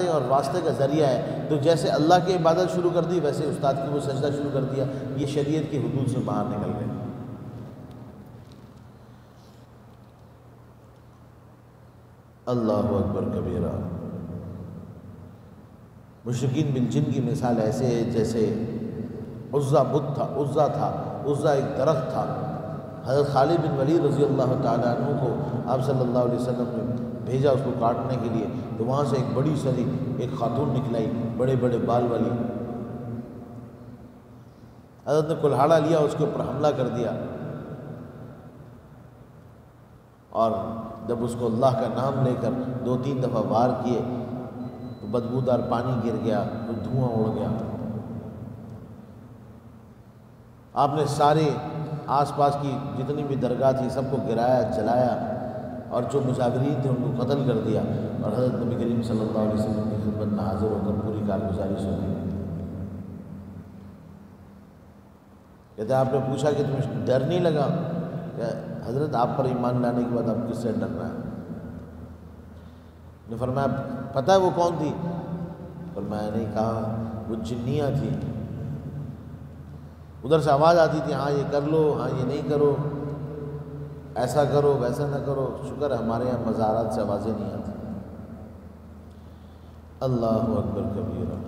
اور واسطے کا ذریعہ ہے، تو جیسے اللہ کی عبادت شروع کر دی ویسے استاد کی وہ سجدہ شروع کر دیا، یہ شریعت کی حدود سے باہر نکل گئے۔ اللہ اکبر کبیرہ۔ مشرکین بالجن کی مثال ایسے ہے جیسے عزا بت تھا، عزا تھا، عزا ایک درخت تھا۔ حضرت خالد بن ولید رضی اللہ تعالیٰ عنہ کو آپ صلی اللہ علیہ وسلم نے بھیجا اس کو کاٹنے کے لیے، تو وہاں سے ایک بڑی سری ایک خاتون نکلائی، بڑے بڑے بال والی۔ حضرت نے کلہاڑا لیا، اس کے اوپر حملہ کر دیا، اور جب اس کو اللہ کا نام لے کر 2-3 دفعہ وار کیے تو بدبودار پانی گر گیا، تو دھواں اڑ گیا۔ آپ نے سارے آس پاس کی جتنی بھی درگاہ تھی سب کو گرایا، جلایا، اور جو مجاورین تھے ان کو قتل کر دیا، اور حضرت نبی کریم صلی اللہ علیہ وسلم کی خدمت میں حاضر ہو کر پوری کارگزاری سنی۔ کہتے ہیں آپ نے پوچھا کہ تمہیں ڈر نہیں لگا؟ کہ حضرت آپ پر ایمان لانے کے بعد آپ کس سے ڈر رہا ہے؟ نے فرمایا پتہ ہے وہ کون تھی؟ فرمایا نہیں۔ کہا وہ جنیاں تھی، ادھر سے آواز آتی تھی، ہاں یہ کر لو، ہاں یہ نہیں کرو، ایسا کرو ویسا نہ کرو۔ شکر ہے ہمارے یہاں مزارات سے آوازیں نہیں آتی۔ اللہ اکبر کبیرہ۔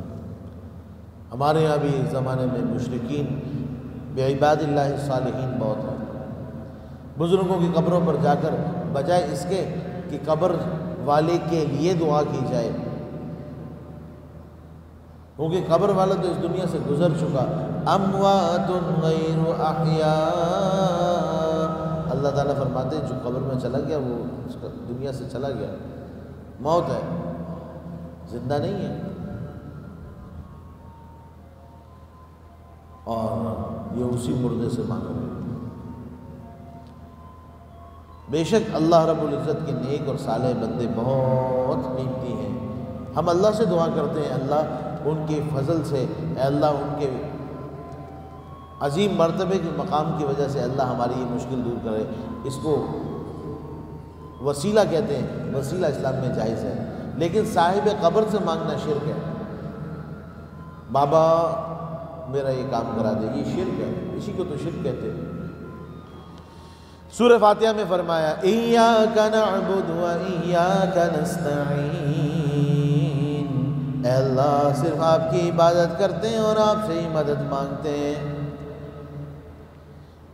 ہمارے یہاں بھی اس زمانے میں مشرکین بے عباد اللہ الصالحین بہت ہیں۔ بزرگوں کی قبروں پر جا کر بجائے اس کے کہ قبر والے کے لیے دعا کی جائے، کیونکہ قبر والا تو اس دنیا سے گزر چکا، اموات غیر احیاء، اللہ تعالیٰ فرماتے ہیں جو قبر میں چلا گیا وہ دنیا سے چلا گیا، موت ہے، زندہ نہیں ہے۔ اور یہ اسی مردے سے مانگ رہے ہیں۔ بے شک اللہ رب العزت کے نیک اور صالح بندے بہت قیمتی ہیں۔ ہم اللہ سے دعا کرتے ہیں اللہ ان کے فضل سے، اے اللہ ان کے عظیم مرتبے کے مقام کی وجہ سے اللہ ہماری یہ مشکل دور کرے۔ اس کو وسیلہ کہتے ہیں، وسیلہ اسلام میں جائز ہے، لیکن صاحب قبر سے مانگنا شرک ہے۔ بابا میرا یہ کام کرا دے، یہ شرک ہے، اسی کو تو شرک کہتے ہیں۔ سورہ فاتحہ میں فرمایا ایاک نعبد و ایاک نستعین، اے اللہ صرف آپ کی عبادت کرتے ہیں اور آپ سے ہی مدد مانگتے ہیں۔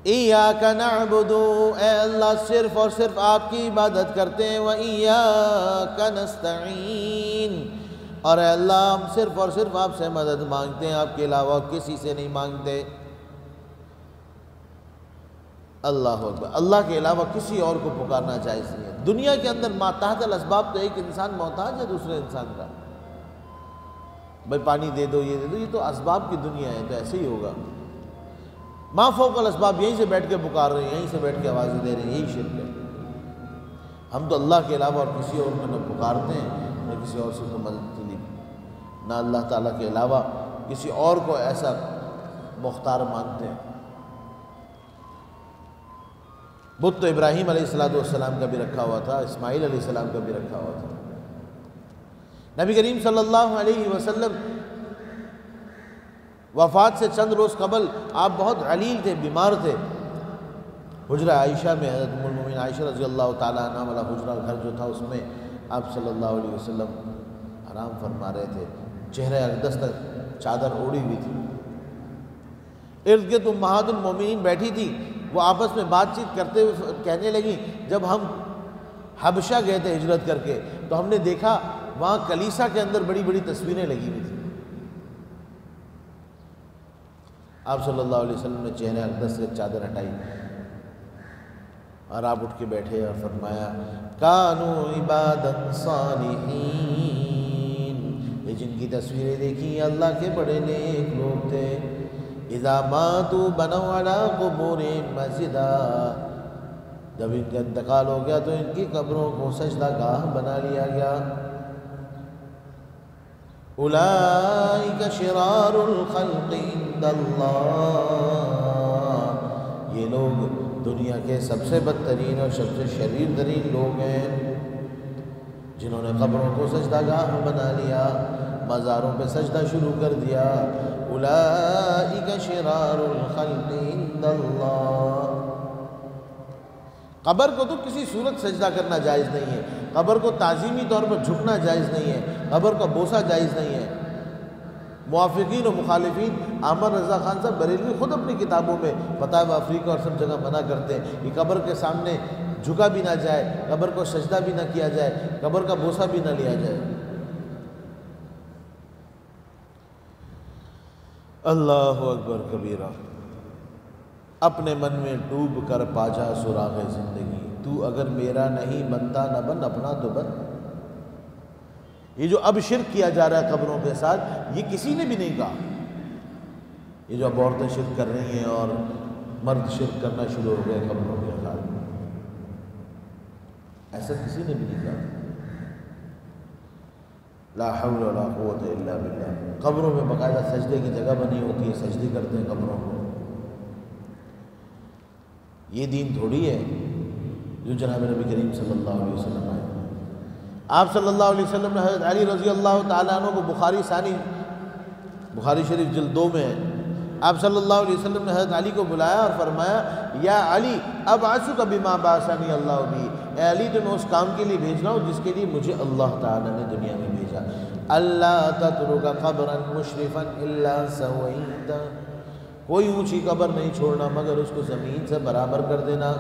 ایاک نعبد، اے اللہ صرف اور صرف آپ کی عبادت کرتے ہیں، و ایاک نستعین، اور اے اللہ ہم صرف اور صرف آپ سے مدد مانگتے ہیں، آپ کے علاوہ کسی سے نہیں مانگتے۔ اللہ اکبر، اللہ کے علاوہ کسی اور کو پکارنا جائز نہیں ہے۔ دنیا کے اندر ما تحت الاسباب تو ایک انسان محتاج ہے دوسرے انسان کا، بھائی پانی دے دو، یہ دے دو، یہ تو اسباب کی دنیا ہے، تو ایسے ہی ہوگا۔ ما فوق الاسباب، یہیں سے بیٹھ کے پکار رہے ہیں، یہیں سے بیٹھ کے آوازیں دے رہے ہیں، یہی شرک ہے۔ ہم تو اللہ کے علاوہ اور کسی اور کو نہ پکارتے ہیں نہ کسی اور سے کو مدد طلب، نہ اللہ تعالیٰ کے علاوہ کسی اور کو ایسا مختار مانتے ہیں۔ بت تو ابراہیم علیہ السلام کا بھی رکھا ہوا تھا، اسماعیل علیہ السلام کا بھی رکھا ہوا تھا۔ نبی کریم صلی اللہ علیہ وسلم وفات سے چند روز قبل آپ بہت علیل تھے، بیمار تھے۔ حجرہ عائشہ میں حضرت ام المومنین عائشہ رضی اللہ تعالیٰ عنہ والا حجرہ گھر جو تھا اس میں آپ صلی اللہ علیہ وسلم آرام فرما رہے تھے، چہرہ اقدس تک چادر اوڑی ہوئی تھی۔ ارد گرد امہات المومنین بیٹھی تھی، وہ آپس میں بات چیت کرتے ہوئے کہنے لگی جب ہم حبشہ گئے تھے ہجرت کر کے تو ہم نے دیکھا وہاں کلیسا کے اندر بڑی بڑی تصویریں لگی ہوئی تھیں۔ آپ صلی اللہ علیہ وسلم نے چہرہ اقدس سے چادر ہٹائی اور آپ اٹھ کے بیٹھے اور فرمایا کانوا عبادا صالحین، یہ جن کی تصویریں دیکھی اللہ کے بڑے نیک لوگ تھے۔ اذا ماتوا بنوا علی قبورہم مسجدا، جب ان کا انتقال ہو گیا تو ان کی قبروں کو سجدہ گاہ بنا لیا گیا۔ اولئک شرار الخلق عند اللہ، یہ لوگ دنیا کے سب سے بدترین اور سب سے شریر ترین لوگ ہیں۔ جنہوں نے قبروں کو سجدہ گاہ بنا لیا، مزاروں پہ سجدہ شروع کر دیا، اولئک شرار الخلق عند اللہ۔ قبر کو تو کسی صورت سجدہ کرنا جائز نہیں ہے، قبر کو تعظیمی طور پر جھکنا جائز نہیں ہے، قبر کا بوسہ جائز نہیں ہے۔ موافقین و مخالفین، احمد رضا خان صاحب بریلوی خود اپنی کتابوں میں فتاوی افریقہ اور سب جگہ منع کرتے ہیں کہ قبر کے سامنے جھکا بھی نہ جائے، قبر کو سجدہ بھی نہ کیا جائے، قبر کا بوسہ بھی نہ لیا جائے۔ اللہ اکبر کبیرہ۔ اپنے من میں ڈوب کر پا جا سراغ زندگی، تو اگر میرا نہیں بنتا نہ بن اپنا تو بن۔ یہ جو اب شرک کیا جا رہا ہے قبروں کے ساتھ، یہ کسی نے بھی نہیں کہا۔ یہ جو اب عورتیں شرک کر رہی ہیں اور مرد شرک کرنا شروع ہو گئے قبروں کے ساتھ، ایسا کسی نے بھی نہیں کہا۔ لا حول ولا قوت الا باللہ۔ قبروں میں باقاعدہ سجدے کی جگہ بنی ہوتی ہے، سجدے کرتے ہیں قبروں کو۔ یہ دین تھوڑی ہے جو جناب نبی کریم صلی اللہ علیہ وسلم آئے۔ آپ صلی اللہ علیہ وسلم نے حضرت علی رضی اللہ تعالیٰ عنہ کو بخاری شریف جلد 2 میں ہے، آپ صلی اللہ علیہ وسلم نے حضرت علی کو بلایا اور فرمایا، یا علی ابعثک بما بعثنی اللہ بہ، اے علی تمہیں اس کام کے لیے بھیج رہا ہوں جس کے لیے مجھے اللہ تعالیٰ نے دنیا میں بھیجا۔ اللہ تترک قبرا مشرفا الا سویتہ، کوئی اونچی قبر نہیں چھوڑنا مگر اس کو زمین سے برابر کر دینا،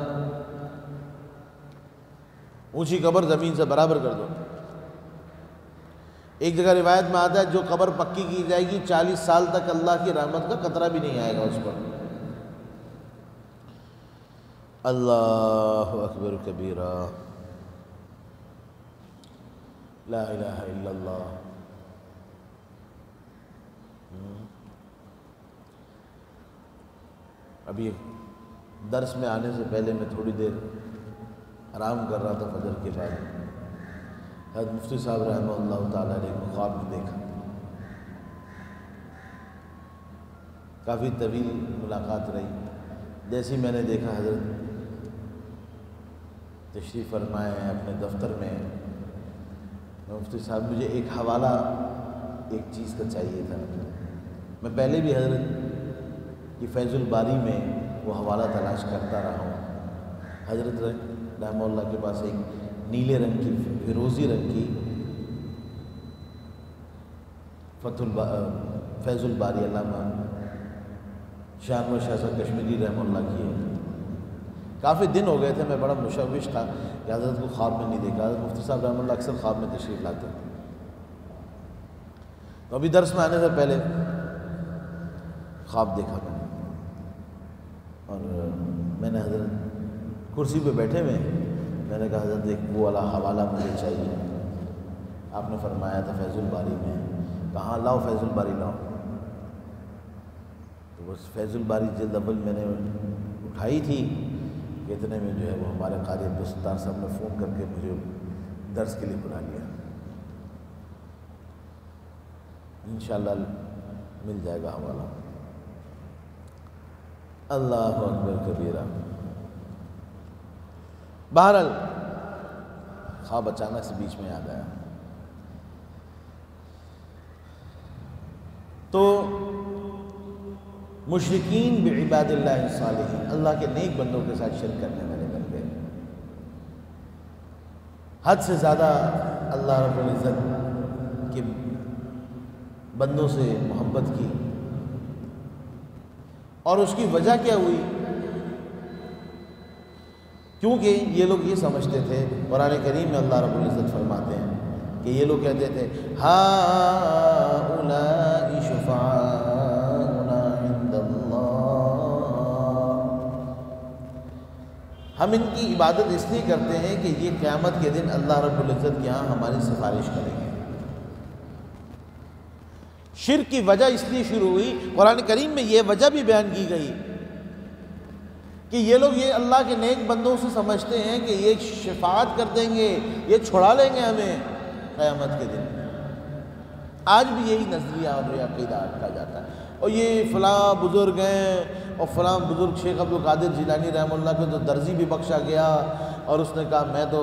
اونچی قبر زمین سے برابر کر دو۔ ایک جگہ روایت میں آتا ہے جو قبر پکی کی جائے گی 40 سال تک اللہ کی رحمت کا قطرہ بھی نہیں آئے گا اس پر۔ اللہ اکبر کبیرہ، لا الہ الا اللہ۔ ابھی درس میں آنے سے پہلے میں تھوڑی دیر آرام کر رہا تھا فجر کے بعد، حضرت مفتی صاحب رحمہ اللہ تعالیٰ نے ایک خواب میں دیکھا۔ کافی طویل ملاقات رہی۔ جیسے میں نے دیکھا حضرت تشریف فرمائے اپنے دفتر میں، مفتی صاحب مجھے ایک حوالہ ایک چیز کا چاہیے تھا۔ میں پہلے بھی حضرت کی فیض الباری میں وہ حوالہ تلاش کرتا رہا ہوں۔ حضرت رحمہ اللہ کے پاس ایک نیلے رنگ کی فیروزی رنگ کی فیض الباری علامہ شاہ صاحب کشمیری رحمہ اللہ کی ہے۔ کافی دن ہو گئے تھے، میں بڑا مشوش تھا کہ حضرت کو خواب میں نہیں دیکھا۔ حضرت مفتی صاحب رحمہ اللہ اکثر خواب میں تشریف لاتے ہیں، تو ابھی درس میں آنے سے پہلے خواب دیکھا میں نے، اور میں نے حضرت کرسی پہ بیٹھے ہوئے، میں نے کہا حضرت ایک وہ والا حوالہ مجھے چاہیے۔ آپ نے فرمایا تھا فیض الباری میں، کہاں لاؤ فیض الباری لاؤ۔ تو بس فیض الباری جلد اول میں نے اٹھائی تھی کہ اتنے میں جو ہے وہ ہمارے قاری عبدالستار صاحب نے فون کر کے مجھے درس کے لیے بلا لیا۔ انشاءاللہ مل جائے گا حوالہ۔ اللہ اکبر کبیرہ۔ بہرحال خواب اچانک سے بیچ میں آ گیا، تو مشرکین بعباد اللہ الصالحین، اللہ کے نیک بندوں کے ساتھ شرک کرنے والے بن گئے۔ حد سے زیادہ اللہ رب العزت کے بندوں سے محبت کی، اور اس کی وجہ کیا ہوئی؟ کیونکہ یہ لوگ یہ سمجھتے تھے، قرآن کریم میں اللہ رب العزت فرماتے ہیں کہ یہ لوگ کہتے تھے ہؤلاء شفعاؤنا عند اللہ، ہم ان کی عبادت اس لیے کرتے ہیں کہ یہ قیامت کے دن اللہ رب العزت کے ہاں ہماری سفارش کریں گے۔ شرک کی وجہ اس لیے شروع ہوئی، قرآن کریم میں یہ وجہ بھی بیان کی گئی کہ یہ لوگ یہ اللہ کے نیک بندوں سے سمجھتے ہیں کہ یہ شفاعت کر دیں گے، یہ چھڑا لیں گے ہمیں قیامت کے دن۔ آج بھی یہی نظریہ اور یہ عقیدہ رکھا جاتا ہے، اور یہ فلاں بزرگ ہیں، اور فلاں بزرگ شیخ عبد القادر جیلانی رحمہ اللہ کو تو درزی بھی بخشا گیا، اور اس نے کہا میں تو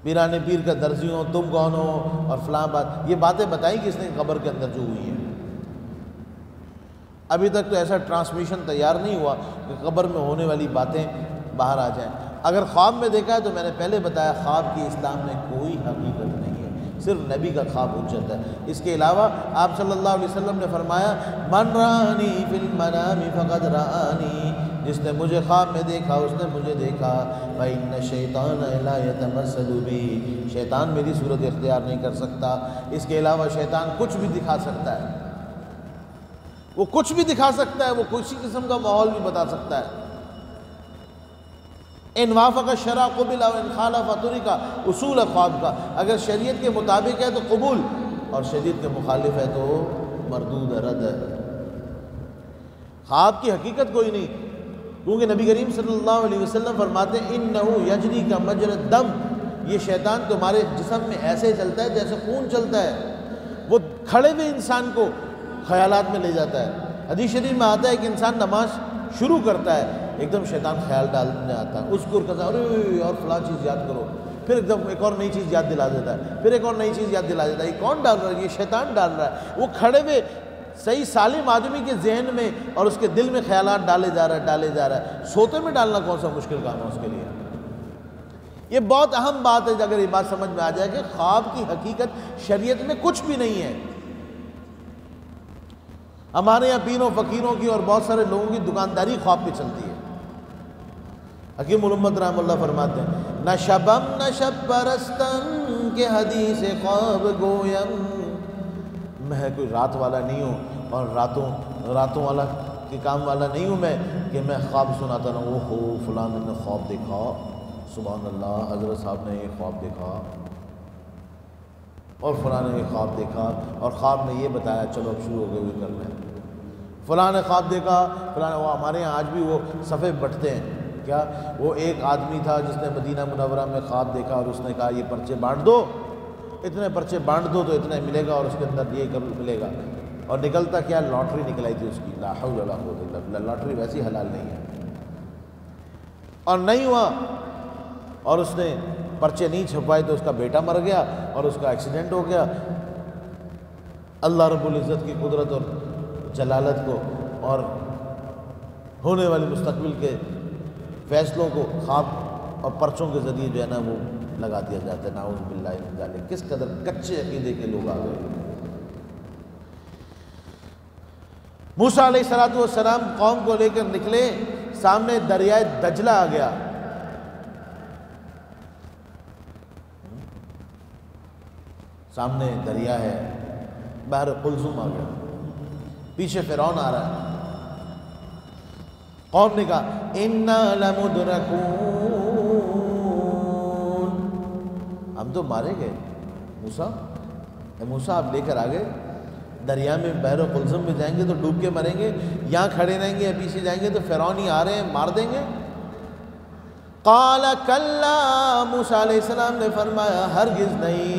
پیرانے پیر کا درزی ہو، تم کون ہو، اور فلاں بات، یہ باتیں بتائیں کس نے قبر کے اندر جو ہوئی ہیں۔ ابھی تک تو ایسا ٹرانسمیشن تیار نہیں ہوا کہ قبر میں ہونے والی باتیں باہر آ جائیں۔ اگر خواب میں دیکھا ہے تو میں نے پہلے بتایا خواب کی اسلام میں کوئی حقیقت نہیں ہے، صرف نبی کا خواب حجت ہے۔ اس کے علاوہ آپ صلی اللہ علیہ وسلم نے فرمایا من رآنی فی المنام فقد رآنی، جس نے مجھے خواب میں دیکھا اس نے مجھے دیکھا۔ فإن الشیطان لا يتمثل بی، شیطان میری صورت اختیار نہیں کر سکتا۔ اس کے علاوہ شیطان کچھ بھی دکھا سکتا ہے، وہ کچھ بھی دکھا سکتا ہے، وہ کسی قسم کا ماحول بھی بتا سکتا ہے۔ ان وافق الشرع قبل و ان خالف ترک، اصول خواب کا، اگر شریعت کے مطابق ہے تو قبول، اور شریعت کے مخالف ہے تو مردود رد ہے۔ خواب کی حقیقت کوئی نہیں، کیونکہ نبی کریم صلی اللہ علیہ وسلم فرماتے ہیں انہو یجری کا مجری الدم، یہ شیطان تمہارے جسم میں ایسے چلتا ہے جیسے خون چلتا ہے، وہ کھڑے ہوئے انسان کو خیالات میں لے جاتا ہے۔ حدیث شریف میں آتا ہے کہ انسان نماز شروع کرتا ہے، ایک دم شیطان خیال ڈالنے آتا ہے، اذکر کذا، ارے اور فلاں چیز یاد کرو، پھر ایک دم ایک اور نئی چیز یاد دلا دیتا ہے، پھر ایک اور نئی چیز یاد دلا دیتا ہے۔ یہ کون ڈال رہا ہے؟ یہ شیطان ڈال رہا ہے۔ وہ کھڑے ہوئے صحیح سالم آدمی کے ذہن میں اور اس کے دل میں خیالات ڈالے جا رہا ہے۔ سوتے میں ڈالنا کون سا مشکل کام ہے اس کے لیے؟ یہ بہت اہم بات ہے، اگر یہ بات سمجھ میں آ جائے کہ خواب کی حقیقت شریعت میں کچھ بھی نہیں ہے۔ ہمارے یہاں پیروں فقیروں کی اور بہت سارے لوگوں کی دکانداری خواب پہ چلتی ہے۔ حکیم الامت رحمہ اللہ فرماتے ہیں نہ شبم نہ شب پرستن کے حدیث خواب گویم، میں کوئی رات والا نہیں ہوں اور راتوں والا کے کام والا نہیں ہوں میں کہ میں خواب سناتا رہوں، وہ ہو فلاں نے خواب دیکھا، سبحان اللہ حضرت صاحب نے یہ خواب دیکھا اور فلاں نے یہ خواب دیکھا اور خواب نے یہ بتایا، چلو اب شروع ہو گئے ہوئے کرنا ہے۔ فلاں نے خواب دیکھا، فلاں وہ ہمارے یہاں آج بھی وہ صفحے بٹتے ہیں کیا، وہ ایک آدمی تھا جس نے مدینہ منورہ میں خواب دیکھا اور اس نے کہا یہ پرچے بانٹ دو، اتنے پرچے بانٹ دو تو اتنا ملے گا اور اس کے اندر یہ ملے گا، اور نکلتا کیا، لاٹری نکلائی تھی اس کی، لا حول ولا قوت الا باللہ، لاٹری ویسی حلال نہیں ہے، اور نہیں ہوا، اور اس نے پرچے نہیں چھپائے تو اس کا بیٹا مر گیا اور اس کا ایکسیڈنٹ ہو گیا۔ اللہ رب العزت کی قدرت اور جلالت کو اور ہونے والے مستقبل کے فیصلوں کو خواب اور پرچوں کے ذریعے جو ہے نا وہ لگا دیا جاتا ہے، نعوذ باللہ من ذالک۔ کس قدر کچے عقیدے کے لوگ آ گئے۔ موسیٰ علیہ السلام قوم کو لے کر نکلے، سامنے دریائے دجلہ آ گیا، سامنے دریا ہے، بحر قلزم آ گیا، پیچھے فرعون آ رہا ہے۔ قوم نے کہا اِنَّا لَمُدْرَكُونَ، ہم تو مارے گئے۔ موسیٰ آپ لے کر آگئے، دریا میں بحر قلزم میں جائیں گے تو ڈوب کے مریں گے، یہاں کھڑے رہیں گے یا پیچھے جائیں گے تو فرعون ہی آ رہے ہیں مار دیں گے۔ قال کلا، موسیٰ علیہ السلام نے فرمایا ہرگز نہیں،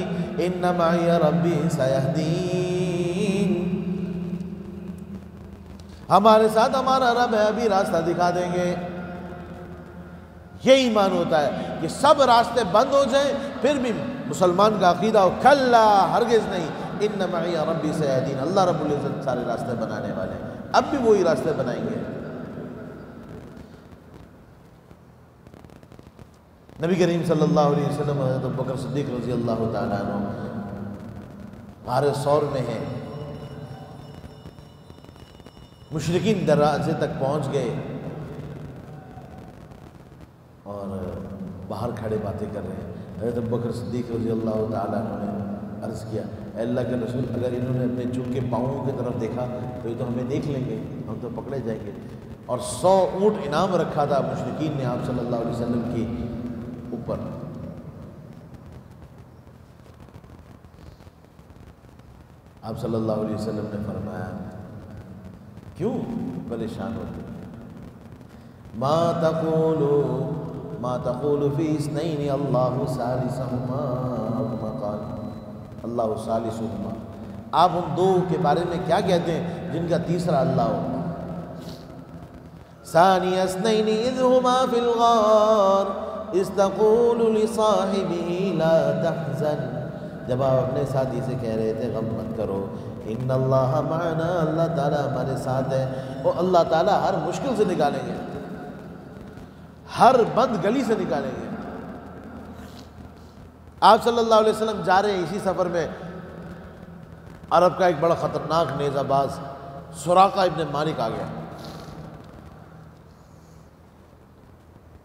ان معی ربی سیہدین، ہمارے ساتھ ہمارا رب ہے، ابھی راستہ دکھا دیں گے۔ یہ ایمان ہوتا ہے کہ سب راستے بند ہو جائیں پھر بھی مسلمان کا عقیدہ ہو، کلا ہرگز نہیں، ان معی ربی سیہدین، اللہ رب العزت سارے راستے بنانے والے ہیں، اب بھی وہی راستے بنائیں گے۔ نبی کریم صلی اللہ علیہ وسلم حضرت ابوبکر صدیق رضی اللہ تعالیٰ عنہ غار ثور میں ہیں، مشرکین دروازے تک پہنچ گئے اور باہر کھڑے باتیں کر رہے ہیں۔ حضرت ابوبکر صدیق رضی اللہ تعالیٰ عنہ نے عرض کیا اے اللہ کے رسول، اگر انہوں نے اپنے جھک کے پاؤں کی طرف دیکھا تو یہ تو ہمیں دیکھ لیں گے، ہم تو پکڑے جائیں گے۔ اور 100 اونٹ انعام رکھا تھا مشرکین نے آپ صلی اللہ علیہ وسلم کی اوپر۔ آپ صلی اللہ علیہ وسلم نے فرمایا کیوں پریشان ہوتے، ما تقول فی اثنین اللہ ثالثہما، قال اللہ ثالثہما، آپ ان دو کے بارے میں کیا کہتے ہیں جن کا تیسرا اللہ ہو؟ ثانی اثنین اذ ہما فی الغار اذ تقول لصاحبہ لا تحزن، جب آپ اپنے ساتھی سے کہہ رہے تھے غم مت کرو، ان اللہ معنا، اللہ تعالیٰ ہمارے ساتھ ہے، اور اللہ تعالیٰ ہر مشکل سے نکالیں گے، ہر بند گلی سے نکالیں گے۔ آپ صلی اللہ علیہ وسلم جا رہے ہیں، اسی سفر میں عرب کا ایک بڑا خطرناک نیزہ باز سراقہ ابن مالک آ گیا۔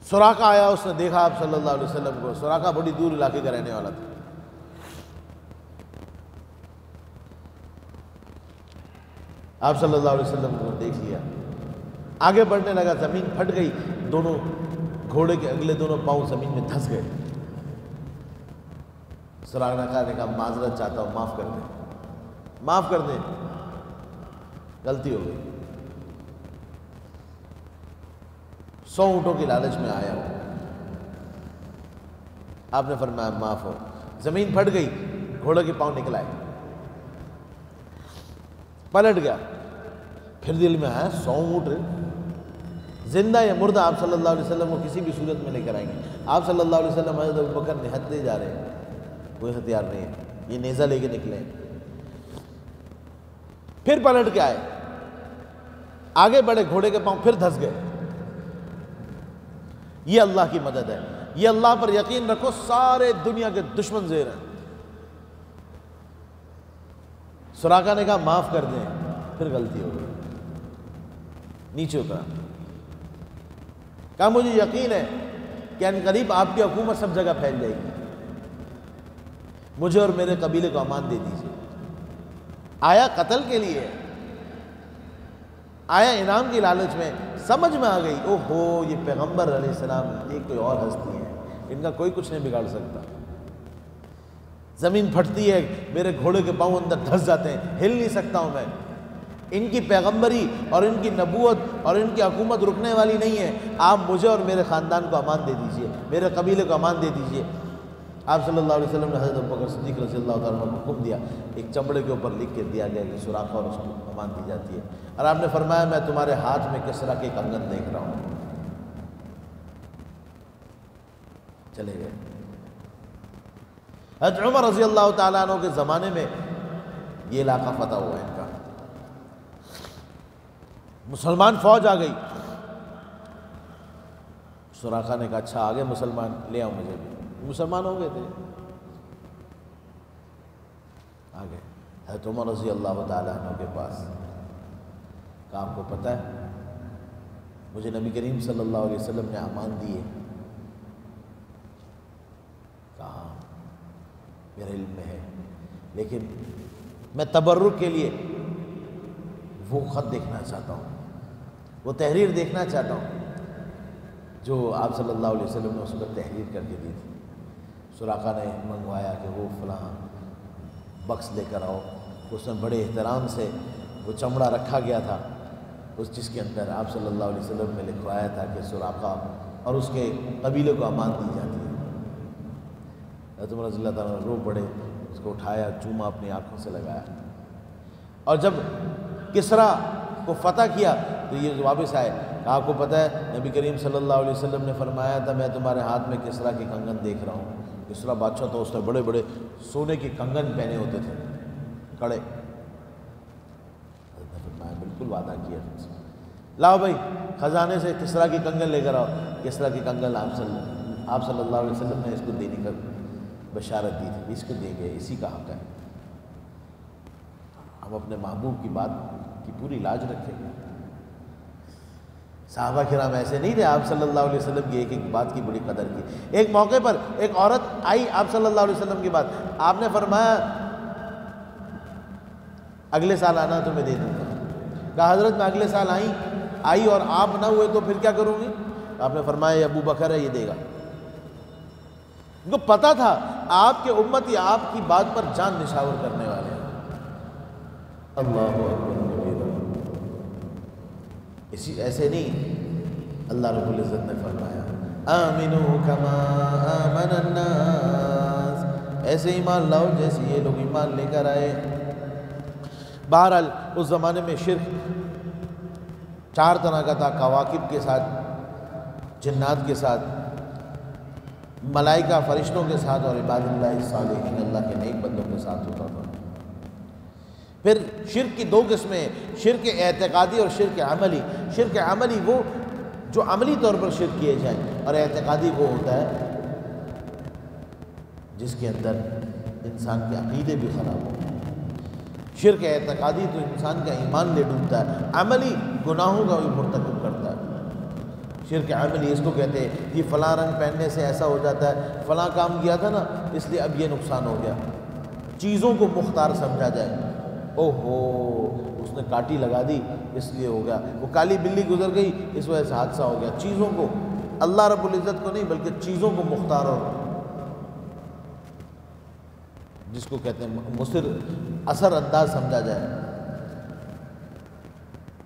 سراقہ آیا، اس نے دیکھا آپ صلی اللہ علیہ وسلم کو۔ سراقہ بڑی دور علاقے کا رہنے والا تھا۔ آپ صلی اللہ علیہ وسلم کو دیکھ لیا، آگے بڑھنے لگا، زمین پھٹ گئی، دونوں گھوڑے کے اگلے دونوں پاؤں زمین میں دھس گئے۔ سراقہ نے کہا معذرت چاہتا ہوں، معاف کر دیں، معاف کر دیں، غلطی ہو گئی، 100 اونٹوں کی لالچ میں آیا ہوں۔ آپ نے فرمایا معاف ہو۔ زمین پھٹ گئی، گھوڑے کے پاؤں نکل آئے، پلٹ گیا، پھر دل میں آیا 100 اونٹ زندہ یا مردہ آپ صلی اللہ علیہ وسلم کو کسی بھی صورت میں لے کر آئیں گے۔ آپ صلی اللہ علیہ وسلم حضرت ابوبکر نہتے جا رہے ہیں، کوئی ہتھیار نہیں ہے، یہ نیزہ لے کے نکلے ہیں۔ پھر پلٹ کے آئے، آگے بڑھے، گھوڑے کے پاؤں پھر دھس گئے۔ یہ اللہ کی مدد ہے، یہ اللہ پر یقین رکھو، سارے دنیا کے دشمن زیر ہیں۔ سراقہ نے کہا معاف کر دیں، پھر غلطی ہو گئی، نیچے اترا، کہا مجھے یقین ہے کہ ان قریب آپ کی حکومت سب جگہ پھیل جائے گی، مجھے اور میرے قبیلے کو امان دے دیجیے۔ آیا قتل کے لیے، آیا انعام کی لالچ میں، سمجھ میں آ گئی او ہو یہ پیغمبر علیہ السلام، یہ کوئی اور ہستی ہے، ان کا کوئی کچھ نہیں بگاڑ سکتا۔ زمین پھٹتی ہے، میرے گھوڑے کے پاؤں اندر دھس جاتے ہیں، ہل نہیں سکتا ہوں میں۔ ان کی پیغمبری اور ان کی نبوت اور ان کی حکومت رکنے والی نہیں ہے، آپ مجھے اور میرے خاندان کو امان دے دیجئے، میرے قبیلے کو امان دے دیجئے۔ آپ صلی اللہ علیہ وسلم نے حضرت ابوبکر صدیق رضی اللہ تعالیٰ عنہ کو حکم دیا، ایک چمڑے کے اوپر لکھ کے دیا گیا کہ سراقہ اور اس کو امان دی جاتی ہے، اور آپ نے فرمایا میں تمہارے ہاتھ میں کسریٰ کے کنگن دیکھ رہا ہوں۔ چلے گئے۔ حضرت عمر رضی اللہ تعالیٰ عنہ کے زمانے میں یہ علاقہ فتح ہوا ان کا، مسلمان فوج آ گئی۔ سراقہ نے کہا اچھا آگے مسلمان، لے آؤ مجھے بھی، مسلمان ہو گئے تھے، آگے حضرت عمر رضی اللہ تعالیٰ عنہ کے پاس، کہا آپ کو پتہ ہے مجھے نبی کریم صلی اللہ علیہ وسلم نے امان دی ہے؟ کہا میرے علم میں ہے، لیکن میں تبرک کے لیے وہ خط دیکھنا چاہتا ہوں، وہ تحریر دیکھنا چاہتا ہوں جو آپ صلی اللہ علیہ وسلم نے اس پر تحریر کر کے دی تھی۔ سراقہ نے منگوایا کہ وہ فلاں بکس لے کر آؤ، اس میں بڑے احترام سے وہ چمڑا رکھا گیا تھا، اس جس کے اندر آپ صلی اللہ علیہ وسلم نے لکھوایا تھا کہ سراقہ اور اس کے قبیلے کو امان دی جاتی ہے۔ حضرت عمر رضی اللہ تعالیٰ رو پڑے، اس کو اٹھایا، چوما، اپنی آنکھوں سے لگایا، اور جب کسریٰ کو فتح کیا تو یہ واپس آئے، آپ کو پتہ ہے نبی کریم صلی اللہ علیہ وسلم نے فرمایا تھا میں تمہارے ہاتھ میں کسریٰ کے کنگن دیکھ رہا ہوں۔ کسریٰ بادشاہ تو اس نے بڑے بڑے سونے کے کنگن پہنے ہوتے تھے، کڑے۔ حضرت نے فرمایا بالکل وعدہ کیا تم سے، لاؤ بھائی خزانے سے کسریٰ کی کنگن لے کر آؤ۔ کسریٰ کی کنگن آپ صلی اللہ علیہ وسلم نے اس کو دینے کا بشارت دی تھی، اس کو دیں گے، اسی کا حق ہے۔ ہم اپنے محبوب کی بات کی پوری لاج رکھیں گے۔ صحابہ کرام ایسے نہیں تھے، آپ صلی اللہ علیہ وسلم کی ایک ایک بات کی بڑی قدر کی۔ ایک موقع پر ایک عورت آئی آپ صلی اللہ علیہ وسلم کی بات، آپ نے فرمایا اگلے سال آنا تو میں دے دوں گا۔ کہا حضرت میں اگلے سال آئی اور آپ نہ ہوئے تو پھر کیا کروں گی؟ آپ نے فرمایا یہ ابو بکر ہے، یہ دے گا۔ ان کو پتا تھا آپ کے امتی آپ کی بات پر جان نشاور کرنے والے ہیں۔ اللہ اکبر کبیرہ۔ ایسے نہیں، اللہ رب العزت نے فرمایا آمنوا کما آمن الناس، ایسے ایمان لاؤ جیسے یہ لوگ ایمان لے کر آئے۔ بہرحال اس زمانے میں شرک 4 طرح کا تھا، کواکب کے ساتھ، جنات کے ساتھ، ملائکہ فرشتوں کے ساتھ اور عباد اللہ الصالحین اللہ کے نیک بندوں کے ساتھ ہوتا تھا۔ پھر شرک کی دو قسمیں، شرک اعتقادی اور شرک عملی۔ شرک عملی وہ جو عملی طور پر شرک کیے جائیں، اور اعتقادی وہ ہوتا ہے جس کے اندر انسان کے عقیدے بھی خراب ہوں۔ شرک اعتقادی تو انسان کا ایمان لے ڈوبتا ہے، عملی گناہوں کا بھی مرتکب کرتا ہے۔ شرک عملی اس کو کہتے ہیں یہ فلاں رنگ پہننے سے ایسا ہو جاتا ہے، فلاں کام کیا تھا نا اس لیے اب یہ نقصان ہو گیا۔ چیزوں کو مختار سمجھا جائے، او ہو اس نے کاٹی لگا دی اس لیے ہو گیا، وہ کالی بلی گزر گئی اس وجہ سے حادثہ ہو گیا۔ چیزوں کو، اللہ رب العزت کو نہیں بلکہ چیزوں کو مختار اور جس کو کہتے ہیں مصر اثر انداز سمجھا جائے۔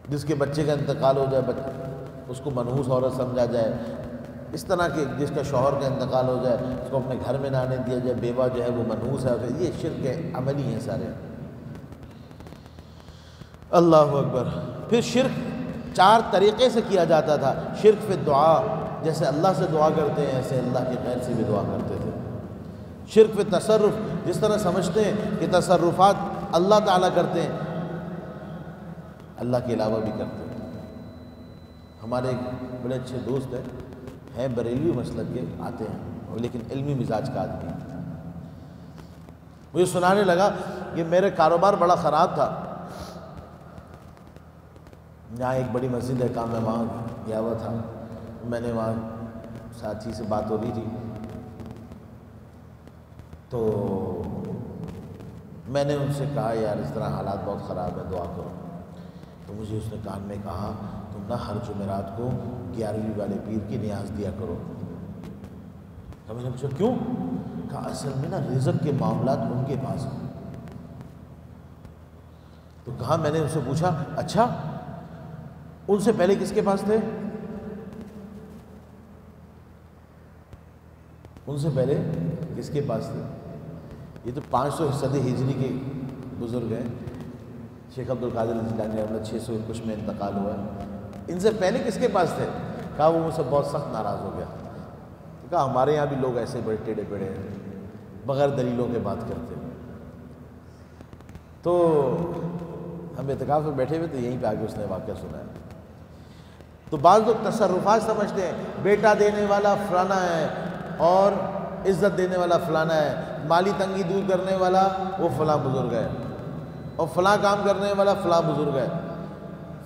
جس کے بچے کا انتقال ہو جائے اس کو منحوس عورت سمجھا جائے، اس طرح کے جس کا شوہر کا انتقال ہو جائے اس کو اپنے گھر میں نہ آنے دیا جائے، بیوہ جو ہے وہ منحوس ہے، یہ شرک عملی ہیں سارے۔ اللہ اکبر۔ پھر شرک 4 طریقے سے کیا جاتا تھا۔ شرک فی دعا، جیسے اللہ سے دعا کرتے ہیں ایسے اللہ کے غیر سے بھی دعا کرتے تھے۔ شرک فی تصرف، جس طرح سمجھتے ہیں کہ تصرفات اللہ تعالیٰ کرتے ہیں، اللہ کے علاوہ بھی کرتے ہیں۔ ہمارے ایک بڑے اچھے دوست ہیں بریلوی مسلک کے، آتے ہیں لیکن علمی مزاج کا آدمی ہے۔ مجھے سنانے لگا کہ میرے کاروبار بڑا خراب تھا، یہاں ایک بڑی مسجد ہے کام میں وہاں گیا ہوا تھا، میں نے وہاں ساتھی سے بات ہو رہی تھی تو میں نے ان سے کہا یار اس طرح حالات بہت خراب ہیں، دعا کرو۔ تو مجھے اس نے کان میں کہا تم نہ ہر جمعرات کو 11ویں والے پیر کی نیاز دیا کرو۔ تو میں نے پوچھا کیوں؟ کہا اصل میں نا رزق کے معاملات ان کے پاس ہیں۔ تو کہا میں نے ان سے پوچھا اچھا ان سے پہلے کس کے پاس تھے؟ ان سے پہلے کس کے پاس تھے؟ یہ تو 500 صدی ہجری کے بزرگ ہیں، شیخ عبد القادر جیلانی رحمۃ اللہ 600 کچھ میں انتقال ہوا ہے۔ ان سے پہلے کس کے پاس تھے؟ کہا وہ مجھ سے بہت سخت ناراض ہو گیا۔ کہا ہمارے یہاں بھی لوگ ایسے بڑے ٹیڑے پیڑے ہیں، بغیر دلیلوں کے بات کرتے ہیں۔ تو ہم اعتکاف میں بیٹھے ہوئے تھے، یہیں پہ آگے اس نے واقعہ سنا ہے۔ تو بعض لوگ تصرفات سمجھتے ہیں، بیٹا دینے والا فلانا ہے اور عزت دینے والا فلانا ہے، مالی تنگی دور کرنے والا وہ فلاں بزرگ ہے، اور فلاں کام کرنے والا فلاں بزرگ ہے،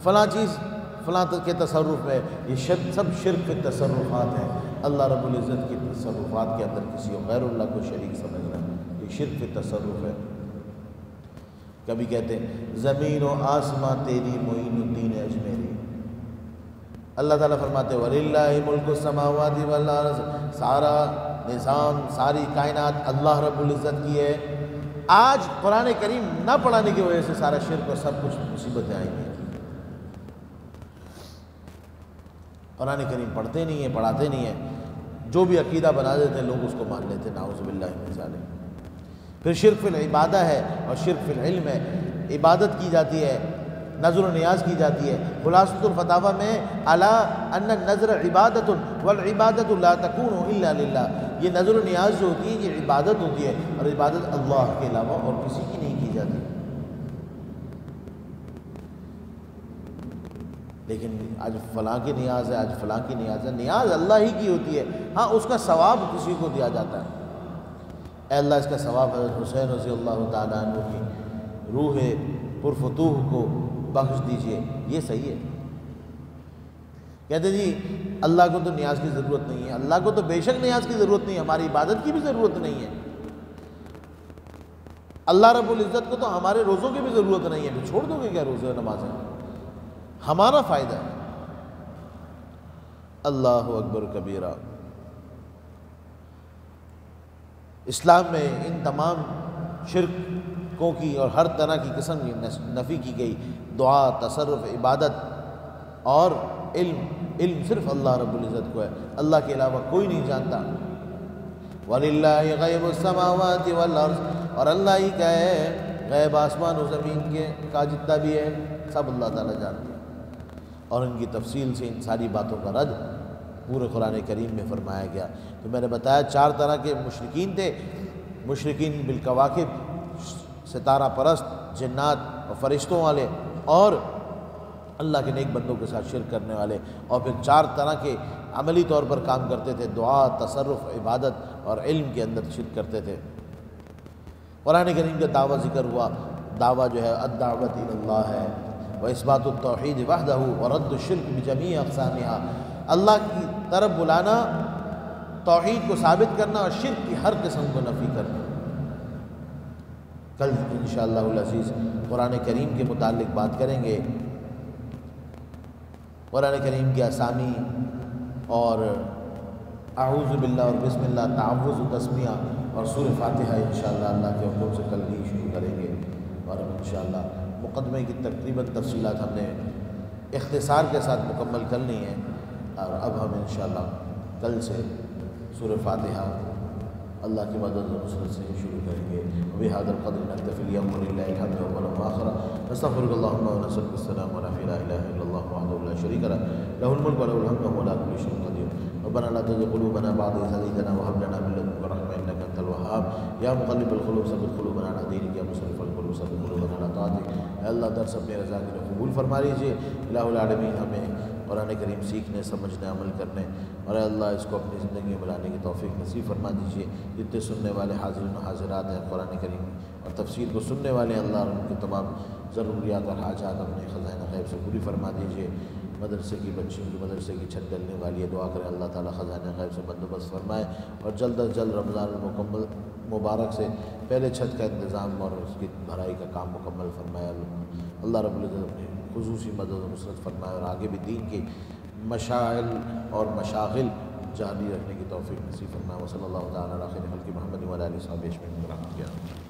فلاں چیز فلاں کے تصرف میں۔ یہ سب شرک کے تصرفات ہیں۔ اللہ رب العزت کی تصرفات کے اندر کسی غیر اللہ کو شریک سمجھنا یہ شرک کے تصرف ہے۔ کبھی کہتے ہیں زمین و آسماں تیری معین الدین اجمیری، اللہ تعالیٰ فرماتے وَلِلَّهِ مُلْكُ السَّمَاوَاتِ وَالْأَرْضِ، سارا نظام ساری کائنات اللہ رب العزت کی ہے۔ آج قرآن کریم نہ پڑھانے کی وجہ سے سارا شرک اور سب کچھ مصیبتیں آئی ہیں۔ قرآن کریم پڑھتے نہیں ہیں، پڑھاتے نہیں ہیں، جو بھی عقیدہ بنا دیتے ہیں لوگ اس کو مان لیتے ہیں، نعوذ باللہ من ذالک۔ پھر شرک فی العبادہ ہے اور شرک فی العلم ہے۔ عبادت کی جاتی ہے، نظر و نیاز کی جاتی ہے۔ خلاصۃ الفتاویٰ میں الا ان النظر عبادۃ والعبادۃ لا تکون الا للہ، یہ نظر و نیاز جو ہوتی ہے یہ عبادت ہوتی ہے، اور عبادت اللہ کے علاوہ اور کسی کی نہیں کی جاتی۔ لیکن آج فلاں کی نیاز ہے، آج فلاں کی نیاز ہے، نیاز اللہ ہی کی ہوتی ہے، ہاں اس کا ثواب کسی کو دیا جاتا ہے۔ اے اللہ اس کا ثواب حضرت حسین رضی اللہ تعالیٰ عنہ کی روح پرفتوح کو بخش دیجئے، یہ صحیح ہے۔ کہتے جی اللہ کو تو نیاز کی ضرورت نہیں ہے، اللہ کو تو بے شک نیاز کی ضرورت نہیں ہے، ہماری عبادت کی بھی ضرورت نہیں ہے۔ اللہ رب العزت کو تو ہمارے روزوں کی بھی ضرورت نہیں ہے، پھر چھوڑ دو گے کیا روزے اور نمازیں؟ ہمارا فائدہ ہے۔ اللہ اکبر کبیرہ۔ اسلام میں ان تمام شرکوں کی اور ہر طرح کی قسم کی نفی کی گئی۔ دعا، تصرف، عبادت اور علم صرف اللہ رب العزت کو ہے، اللہ کے علاوہ کوئی نہیں جانتا۔ وَلِلَّهِ غَيْبُ السَّمَاوَاتِ وَالْأَرْضِ، اور اللہ ہی کا ہے غیب آسمان و زمین کے کا جتنا بھی ہے سب اللہ تعالیٰ جانتے ہیں، اور ان کی تفصیل سے ان ساری باتوں کا رد پورے قرآن کریم میں فرمایا گیا۔ تو میں نے بتایا 4 طرح کے مشرکین تھے، مشرکین بالکواکب، ستارہ پرست، جنات اور فرشتوں والے، اور اللہ کے نیک بندوں کے ساتھ شرک کرنے والے، اور پھر 4 طرح کے عملی طور پر کام کرتے تھے، دعا، تصرف، عبادت اور علم کے اندر شرک کرتے تھے۔ قرآن کریم کا دعویٰ ذکر ہوا، دعویٰ جو ہے الدعوۃ الی اللہ ہے، واثبات التوحید وحدہ ورد الشرک بجمیع اقسامہا، اللہ کی طرف بلانا، توحید کو ثابت کرنا اور شرک کی ہر قسم کو نفی کرنا۔ کل انشاءاللہ العزیز قرآن کریم کے متعلق بات کریں گے، قرآن کریم کی اسامی اور اعوذ باللہ اور بسم اللہ، تعوذ و تسمیہ اور سورہ فاتحہ انشاءاللہ اللہ کے حکم سے کل ہی شروع کریں گے، اور انشاءاللہ مقدمے کی تقریباً تفصیلات ہم نے اختصار کے ساتھ مکمل کر لی ہیں، اور اب ہم انشاءاللہ کل سے سورہ فاتحہ اللہ کی مدد و نصرت سے شروع کریں گے۔ وبہذا القدر نکتفی اليوم وللہ الحمد اولا وآخرا، نستغفرک اللہم ونسألک السلام علی لا الہ الا اللہ وحدہ لا شریک لہ، لہ الملک ولہ الحمد وهو على كل شيء قدیر۔ ربنا لا تزغ قلوبنا بعد إذ هديتنا وهب لنا من لدنك رحمة إنك أنت الوهاب، یا مقلب القلوب ثبت قلوبنا على دینک، یا مصرف القلوب ثبت قلوبنا على طاعتک۔ اے اللہ درس اپنے رضا کے لیے قبول فرما لیجیے۔ الہ العالمین ہمیں قرآن کریم سیکھنے، سمجھنے، عمل کرنے، اور اے اللہ اس کو اپنی زندگی میں لانے کی توفیق نصیب فرما دیجیے۔ جتنے سننے والے حاضرین و حاضرات ہیں قرآن کریم اور تفسیر کو سننے والے، اللہ ان کے تمام ضروریات اور حاجات اپنے خزانہ غیب سے پوری فرما دیجیے۔ مدرسے کی بچیوں کی مدرسے کی چھت ڈلنے والی ہے، دعا کریں اللہ تعالیٰ خزانہ غیب سے بندوبست فرمائے، اور جلد از جلد رمضان المکمل مبارک سے پہلے چھت کا انتظام اور اس کی بھرائی کا کام مکمل فرمائے۔ اللہ رب العزت اپنی خصوصی مدد و نصرت فرمائے، اور آگے بھی دین کی مشاعل اور مشاغل جاری رکھنے کی توفیق نصیب فرمائے۔ وصلی اللہ تعالیٰ علی خیر خلق محمد وعلی آلہ وصحبہ اجمعین۔